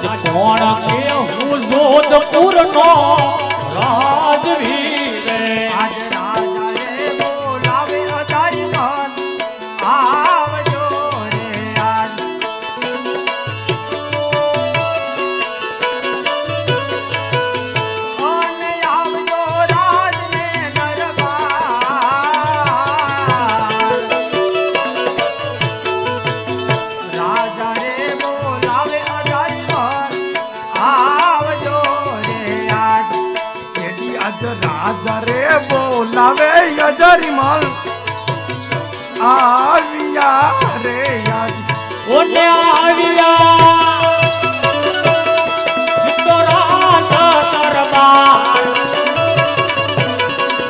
આજ કોણ કે હું જોધપુરનો રાજવીર આજ રાજા રે બોલાવે અજારી મન આવજો રે આજ અને આવજો રાજને દરબાર રાજા રે બોલાવે અજારી મન આવજો રે આજ આજ રાજા રે બોલાવે અજારી મન આવ્યા રે આજ ઓને આવ્યા જીતો રાજા દરબાર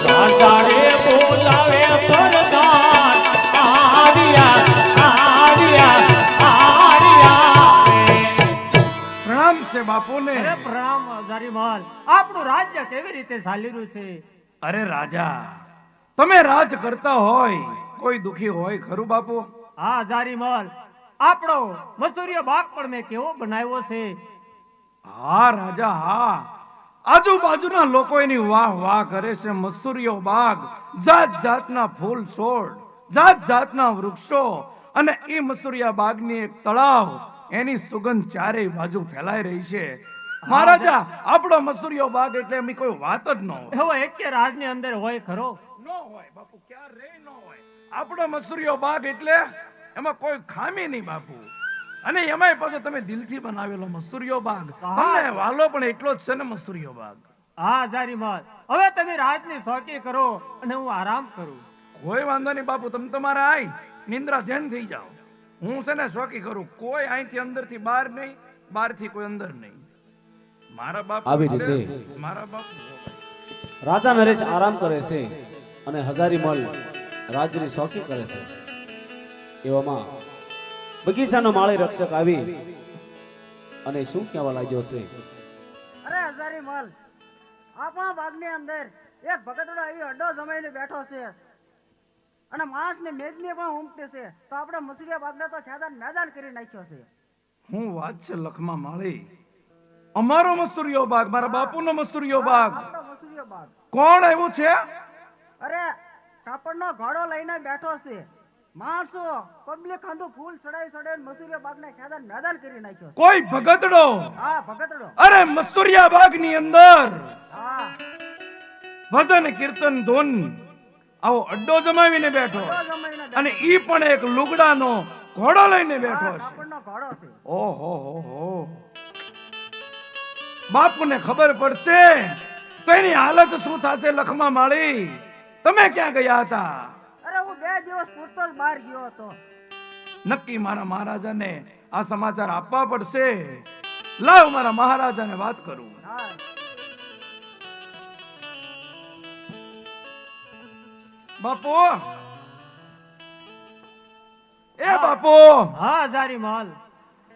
રાજા રે બોલાવે પરદાન આવ્યા પ્રણામ છે બાપુને અરે પ્રણામ અજારી મલ આપણું રાજ્ય કેવી રીતે ચાલી રહ્યું છે? અરે રાજા તમે રાજ કરતા હોય કોઈ દુખી હોય ખરું બાપુ? હા અજારી મલ આપણો મસૂરિયો બાગ પણ મેં કેવો બનાવ્યો છે. હા રાજા હા આજુબાજુના લોકો એની વાહ વાહ કરે છે. મસૂરિયો બાગ જાત જાતના ફૂલ છોડ જાત જાતના વૃક્ષો અને એ મસૂરિયા બાગની એક તળાવ એની સુગંધ ચારેય બાજુ ફેલાઈ રહી છે. મહારાજા આપણો મસૂરિયો બાગ એટલે એમની કોઈ વાત જ ન હોય. એવો એક રાજની અંદર હોય ખરો? ન હોય બાપુ, ક્યારેય ન હોય. આપણો મસૂરિયો બાગ એટલે એમાં કોઈ ખામી નહીં બાપુ. અને એમાંય પાછો તમે દિલથી બનાવેલો મસૂરિયો બાગ, તમને વાલો પણ એટલો જ છે ને મસૂરિયો બાગ. હા અજારી મલ હવે તમે રાજની શોકી કરો અને હું આરામ કરું. કોઈ વાંધો નહીં બાપુ, તમે તમારા આઈ નિંદ્રા ધ્યાન થઈ જાઓ. હું છે ને શોકી કરું. કોઈ અહીંથી અંદરથી બહાર નહીં, બહારથી કોઈ અંદર નહીં. મારા બાપુ આવી રીતે મારા બાપુ રાજા નરેશ આરામ કરે છે અને હજારી મલ રાજની શોકી કરે છે. એવામાં બગીચાનો માળી રક્ષક આવી અને શું કહેવા લાગ્યો છે? અરે હજારી મલ આપણા બાગની અંદર એક ભગતડો આવી અડ્ડો જમાઈને બેઠો છે અને માણસની મેદની પણ ઉમટે છે. તો આપણે મસૂરિયા બાગને તો ખેદાન મેદાન કરી નાખ્યો છે. હું વાત છે લખમાં માળી, અમારો મસૂરિયો બાગ, મારા બાપુનો મસૂરિયો બાગ. આપણો મસૂરિયો બાગ કોણ આવ્યું છે? અરે કાપડનો ઘોડો લઈને બેઠો છે. માણસો પબ્લિક ખાંધું ફૂલ ચડાઈ ચડાઈને મસૂરિયા બાગને ખેદાન મેદાન કરી નાખ્યો છે. કોઈ ભગતડો? હા ભગતડો. અરે મસૂરિયા બાગની અંદર હા ભજન કીર્તન ધૂન આવો અડ્ડો જમાવીને બેઠો અડ્ડો જમાઈને બેઠો. અને ઈ પણ એક લુગડાનો ઘોડો લઈને બેઠો હા, છે. કાપડનો ઘોડો છે. ઓહો હો. બાપુને ખબર પડશે તો એની હાલત શું થશે? લખમાં માળી, તમે ક્યાં ગયા હતા? અરે હું 2 દિવસ પૂરતો જ બહાર ગયો હતો. નક્કી મારા મહારાજાને આ સમાચાર આપવા પડશે. લાવ મારા મહારાજાને વાત કરું. હા બાપુ, એ બાપુ, હા અજારી મલ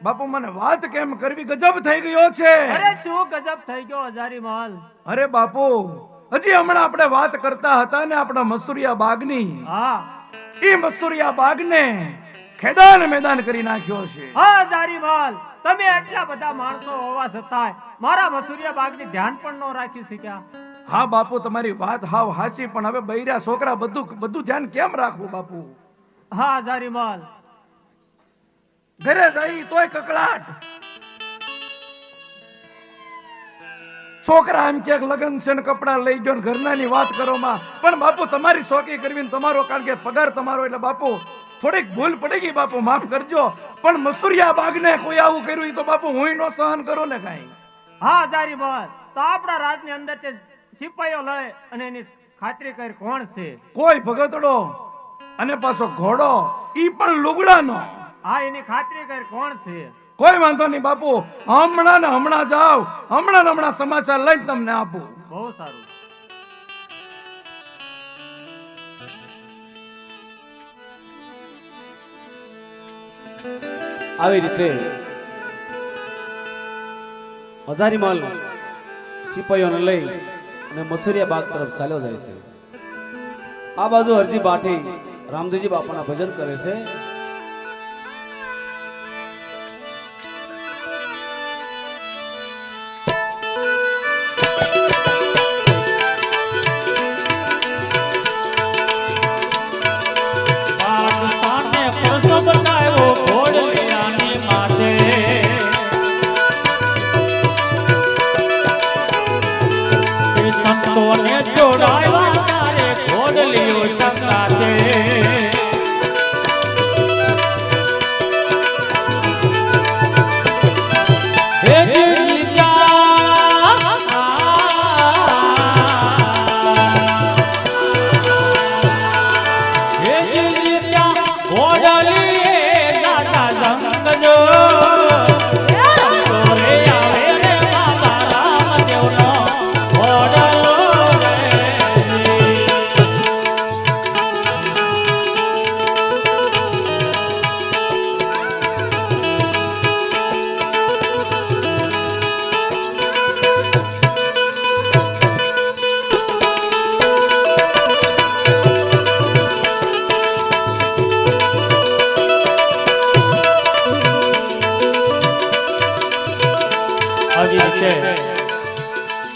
બાપુ મને વાત કેમ કરવી? ગજબ થઈ ગયો છે. અરે શું ગજબ થઈ ગયો અજારી મલ? અરે બાપુ, હજી હમણાં આપણે વાત કરતા હતા ને આપણા મસૂરિયા બાગની. હા ઈ મસૂરિયા બાગને ખેદાન મેદાન કરી નાખ્યો છે. હા અજારી મલ તમે એટલા બધા માણસો હોવા છતાંય મારા મસૂરિયા બાગની ધ્યાન પણ ન રાખી શક્યા. હા બાપુ, તમારી વાત હાવ હાચી, પણ હવે બૈરા છોકરા બધું ધ્યાન કેમ રાખવું બાપુ? હા અજારી મલ ઘરે જઈ તોય કકળાટ. છોકરા એમ કે લગન છે ને કપડા લઈ ગયો ને ઘરનાની વાત કરો માં. પણ બાપુ તમારી શોકી કરવી ને તમારો, કારણ કે પગાર તમારો એટલે બાપુ થોડીક ભૂલ પડી ગઈ બાપુ, માફ કરજો. પણ મસૂરિયા બાગને કોઈ આવું કર્યું ઈ તો બાપુ હું નો સહન કરું ને કાઈ. હા અજારી મલ તો આપણા રાજની અંદર તે સિપાહીઓ લઈ અને એની ખાતરી કરી કોણ છે? કોઈ ભગતડો અને પાછો ઘોડો, ઈ પણ લુગડાનો. હા એની ખાતરી કરી કોણ છે? કોઈ વાંધો નહીં બાપુ, હમણાં ને હમણાં જાઓ, હમણાં ને હમણાં સમાચાર લઈને તમને આપું. બહુ સારું. આવી રીતે હજારી મલ સિપાહીઓને લઈ અને મસૂરિયા બાગ તરફ ચાલ્યો જાય છે. આ બાજુ હરજી બાઠી રામદેવજી બાપાના ભજન કરે છે. સંતોને જોડાવ્યા તારે ઘોડલીઓ સંગાતે હે જીલિયા હે જીલિયા ઘોડલીએ ગાતા સંગજો સંતોરે આવે રે બાબા રામદેવનો ઘોડલો રે આવી રીતે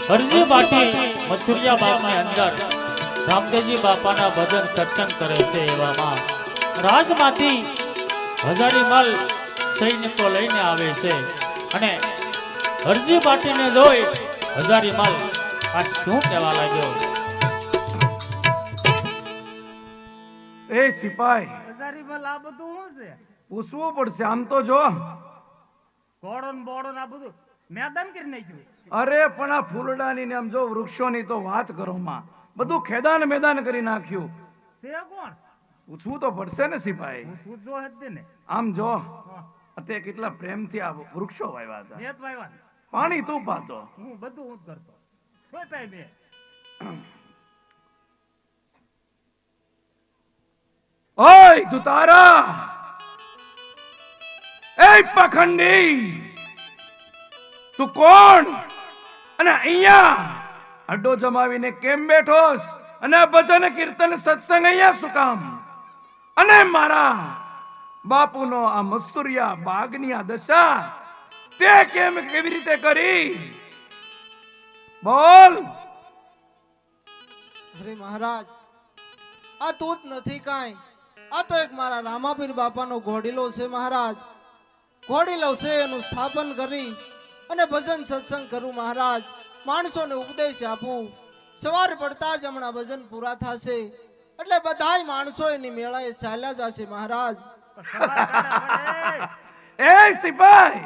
હરજી બાટી મથુરિયા બાગની અંદર રામદેવજી બાપાના ભજન સત્સંગ કરે છે એવામાં રાજમાંથી હજારીમલ સૈનિકો લઈને આવે છે અને હરજી બાટીને જોઈ હજારીમલ આ શું કહેવા લાગ્યો એ સિપાઈ હજારી મલ આ બધું શું છે? પૂછવું પડશે આમ તો જો. ઘોડો ને બોડો ને આ બધું મેદાન કરી નાખ્યું. અરે પણ આ ફૂલડાની ને આમ જો વૃક્ષોની તો વાત કરો માં, બધું ખેદાન મેદાન કરી નાખ્યું. તે કોણ? પૂછવું તો પડશે ને સિપાઈ. તું જો હદ ને આમ જો અત્યારે કેટલા પ્રેમથી આ વૃક્ષો વાવ્યા હતા, મેત વાયવા પાણી તું પાતો. હું બધું હું જ કરતો. કોઈ પાઈ બે ઓય દુતારા, એ પખંડી, તું કોણ અને અહીંયા અડ્ડો જમાવીને કેમ બેઠોસ? અને આ ભજન કીર્તન સત્સંગ અહીંયા શું કામ? અને મારા બાપુનો આ મસ્તુરિયા બાગની આ દશા તે કેમ કેવી રીતે કરી? બોલ. અરે મહારાજ, આ તું જ નથી કાંઈ, આ તો એક મારા રામાપીર બાપાનો ઘોડીલો છે મહારાજ. ઘોડીલો છે એનું સ્થાપન કરી અને ભજન સત્સંગ કરું મહારાજ, માણસોને ઉપદેશ આપું. સવાર પડતા જ હમણાં ભજન પૂરા થશે એટલે બધાય માણસો એની મેળાએ ચાલ્યા જશે મહારાજ. એ સિપાઈ,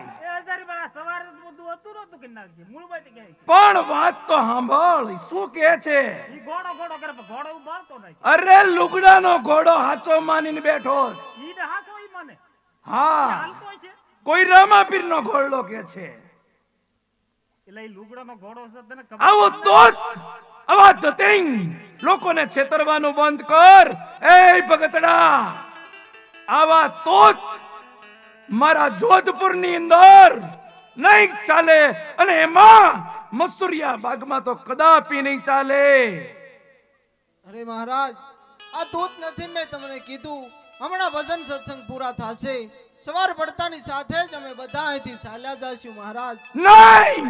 સવારે બધું હતું નતું કે નાખજે મૂળમાંથી કહે પણ વાત તો સાંભળ, શું કે છે? ઈ ઘોડો ઘોડો કરે પણ ઘોડો ઉભારતો નહીં. અરે લુગડાનો ઘોડો હાચો માનીને બેઠો. ઈ ને હાથો ઈ મને હા, હાલતો છે કોઈ રામાપીરનો ઘોડો કે છે. એટલે ઈ લુગડાનો ઘોડો છે તને ખબર આવો તો આવા ધતિંગ લોકોને છેતરવાનું બંધ કર. એ ભગતડા, આવા તો મારા જોધપુરની અંદર નહીં ચાલે, અને એમાં મસ્તુરિયા બાગમાં તો કદાપી નહીં ચાલે. અરે મહારાજ, આ તું જ નથી, મેં તમને કીધું હમણાં ભજન સત્સંગ પૂરા થશે, સવાર પડતાની સાથે જ અમે બધા અહીંથી ચાલ્યા જઈશું મહારાજ. નહીં,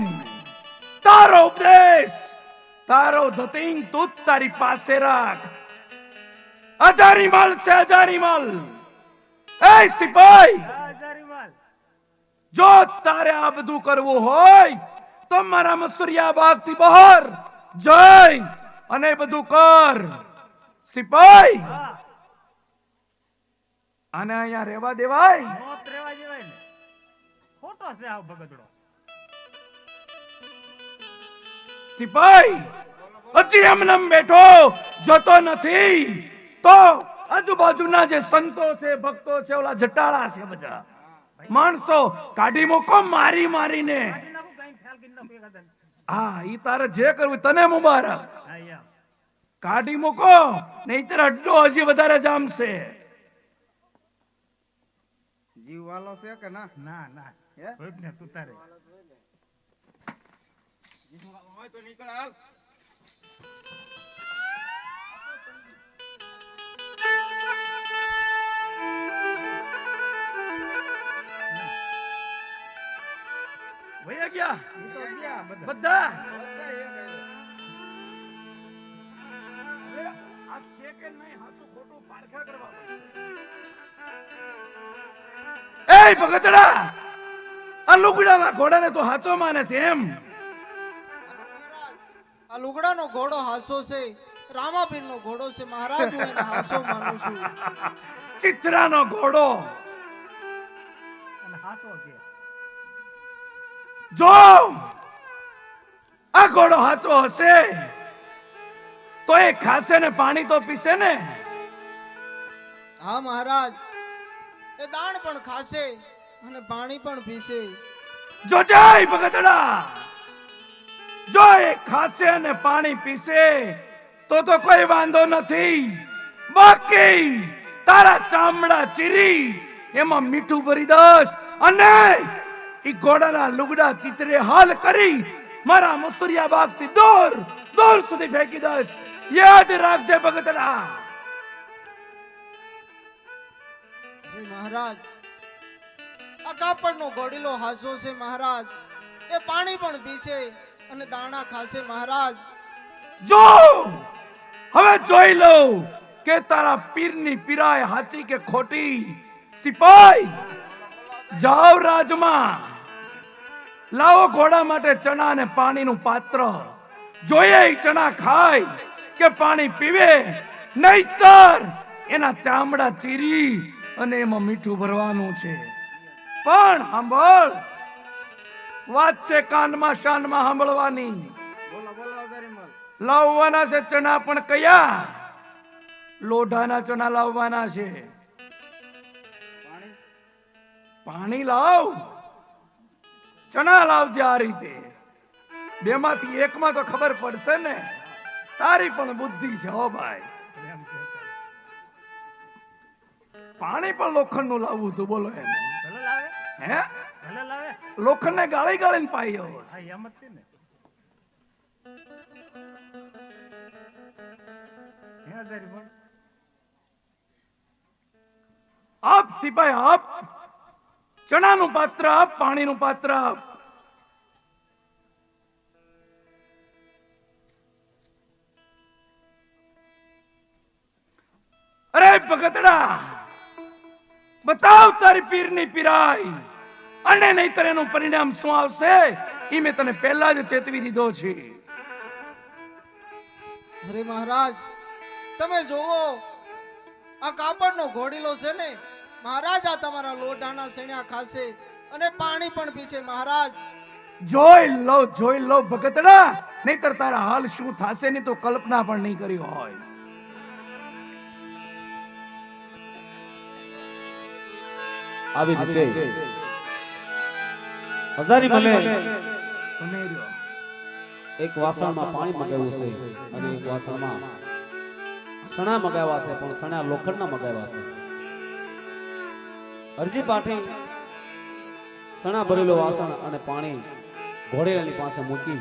તારો ઉપદેશ, તારો ધતિંગ તું જ તારી પાસે રાખ. હજારી માલ છે, હજારી માલ. એ સિપાઈ, હજારીમાલ જો તારે આ બધું કરવું હોય તો મારા મસુરિયા બાગ થી બહાર જઈ અને બધું કર. સિપાઈ, આને અહીંયા રહેવા દેવાય? મોત રેવા જેવાય ને, ખોટો છે આ ભગતડો. સિપાઈ, હજી એમનેમ બેઠો જતો નથી તો આજુબાજુના જે સંતો છે, ભક્તો છે, ઓલા જટાળા છે, બધા માણસો કાઢી મૂકો મારી મારીને. કાઢી નાખું કાંઈ ખ્યાલ કરી નાખું એકાદા ને. હા, ઈ તારે જે કરવું તને મુબારક. હા યા કાઢી મૂકો, નહીતર અડ્ડો હજી વધારે જામશે. જીવ વાલો છે કે ના? ના ના હોય જ ને તું તારે તો નીકળ હાલ. વયા ગયા ઈ તો ગયા બધા. બધા. હવે આ છે કે નહીં, હાચું ખોટું પારખા કરવા પડશે. એ ભગતડા, આ લુગડાના ઘોડાને તો હાચો માને છે એમ? આ લુગડાનો ઘોડો હાસો છે, રામાપીરનો ઘોડો છે મહારાજ, હું એને હાસો માનું છું. ચિત્રાનો ઘોડો અને હાચો કે જો આ ઘોડો હાચો હશે તો એ ખાશે ને પાણી તો પીશે ને. હા મહારાજ, એ દાણ પણ ખાશે અને પાણી પણ પીશે. જો જય ભગતડા, જો એ ખાશે અને પાણી પીશે તો કોઈ વાંધો નથી. બાકી તારા ચામડા ચીરી એમાં મીઠું ભરી દસ અને ઈ ઘોડાના લુગડા ચિત્રે હાલ કરી મારા મસુરિયા બાગ થી દૂર દૂર સુધી ફેંકી દસ. યાદ રાખજે ભગતડા. અરે મહારાજ, આ કાપડનો ઘોડીલો હાસો છે મહારાજ, એ પાણી પણ પીશે અને દાણા ખાશે મહારાજ. જો હવે જોઈ લઉં કે તારા પીરની પીરાય હાચી કે ખોટી. સિપાઈ જાઓ રાજમાં, લાવો ઘોડા માટે ચણા અને પાણીનું પાત્ર. જોઈએ ઈ ચણા ખાય કે પાણી પીવે, નહીતર એના ચામડા ચીરી અને એમાં મીઠું ભરવાનું છે. પણ સાંભળ, વાત છે કાનમાં શાનમાં સાંભળવાની. બોલો બોલો હજારી મલ. લાવવાના છે ચણા, પણ કયા? લોઢાના ચણા લાવવાના છે. પાણી પાણી લાવ, ચણા લાવજે. આ રીતે બેમાંથી એકમાં તો ખબર પડશે ને. તારી પણ બુદ્ધિ છે હો ભાઈ. એમ કે પાણી પણ લોખંડનું લાવવું તું, બોલો એને. ભલે લાવે, હે ભલે લાવે. લોખંડને ગાળી ગાળીને પાયો. હા એમ જ છે ને. હે હજારી મલ. આપ સિપાઈ આપ, ચણાનું પાત્ર આપ, પાણીનું પાત્ર આપ. અરે ભગતડા, બતાવ તારી પીરની પીરાઈ, અને નહીતર એનું પરિણામ શું આવશે એ મેં તને પહેલા જ ચેતવી દીધો છે. અરે મહારાજ, તમે જોવો, આ કાપડનો ઘોડીલો છે ને મહારાજ, આ તમારા લોઢાના સણ્યા ખાશે અને પાણી પણ પીશે મહારાજ. જોઈ લો ભગતડા, નહીતર તારા હાલ શું થશે ની તો કલ્પના પણ નહીં કરી હોય. આવી રીતે હજારી મલે સુનેર્યો. એક વાસણમાં પાણી મગાવ્યું છે અને એક વાસણમાં સણા મગાવ્યા છે, પણ સણા લોખંડના મગાવ્યા છે. અરજી પાઠી સણા ભરેલો વાસણ અને પાણી ઘોડેલાની પાસે મૂકી